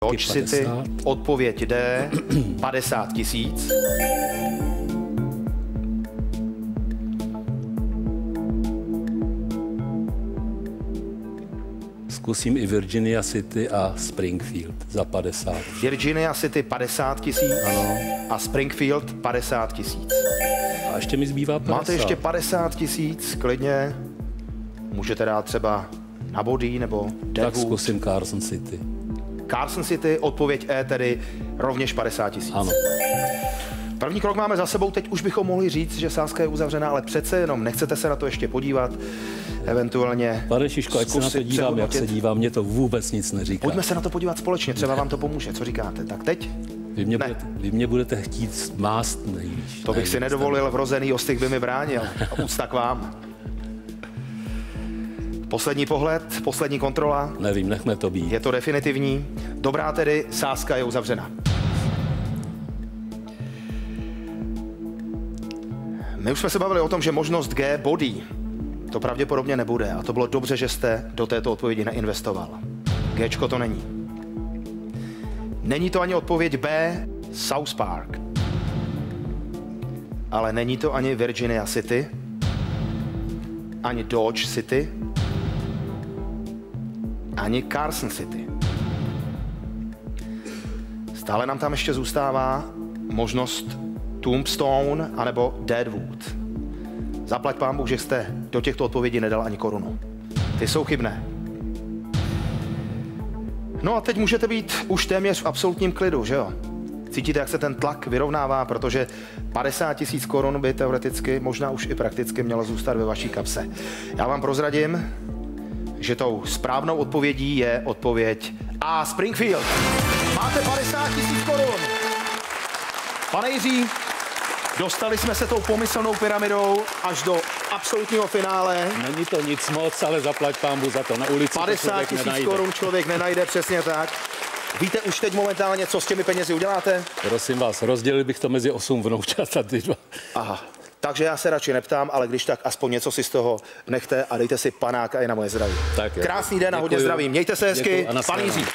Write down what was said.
Dodge City, odpověď D, 50 tisíc. Zkusím i Virginia City a Springfield za 50. Virginia City 50 tisíc a Springfield 50 tisíc. A ještě mi zbývá 50. Máte ještě 50 tisíc, klidně. Můžete dát třeba na body nebo Deadwood. Tak zkusím Carson City. Carson City, odpověď E, tedy rovněž 50 tisíc. Ano. První krok máme za sebou, teď už bychom mohli říct, že sázka je uzavřená, ale přece jenom nechcete se na to ještě podívat, eventuálně. Pane Šiško, ať se na to dívám, jak se dívám, mě to vůbec nic neříká. Pojďme se na to podívat společně, třeba vám to pomůže, co říkáte. Tak teď? Vy mě budete chtít mást nejvíc. To bych si nedovolil, vrozený ostych by mi bránil. Úcta k vám. Poslední pohled, poslední kontrola. Nevím, nechme to být. Je to definitivní. Dobrá tedy, sázka je uzavřena. My už jsme se bavili o tom, že možnost G, body, to pravděpodobně nebude. A to bylo dobře, že jste do této odpovědi neinvestoval. Gčko to není. Není to ani odpověď B, South Park. Ale není to ani Virginia City, ani Dodge City, ani Carson City. Stále nám tam ještě zůstává možnost Tombstone anebo Deadwood. Zaplať pán Bůh, že jste do těchto odpovědí nedal ani korunu. Ty jsou chybné. No a teď můžete být už téměř v absolutním klidu, že jo? Cítíte, jak se ten tlak vyrovnává, protože 50 tisíc korun by teoreticky, možná už i prakticky mělo zůstat ve vaší kapse. Já vám prozradím, že tou správnou odpovědí je odpověď A, Springfield. Máte 50 tisíc korun. Pane Jiří, dostali jsme se tou pomyslnou pyramidou až do absolutního finále. Není to nic moc, ale zaplať pán Bůh za to. Na ulici 50 tisíc korun člověk nenajde, přesně tak. Víte už teď momentálně, co s těmi penězi uděláte? Prosím vás, rozdělil bych to mezi 8 vnoučat a ty dva. Aha, takže já se radši neptám, ale když tak aspoň něco si z toho nechte a dejte si panák a i na moje zdraví. Tak je. Krásný den a hodně zdraví. Mějte se hezky, pan Jiří.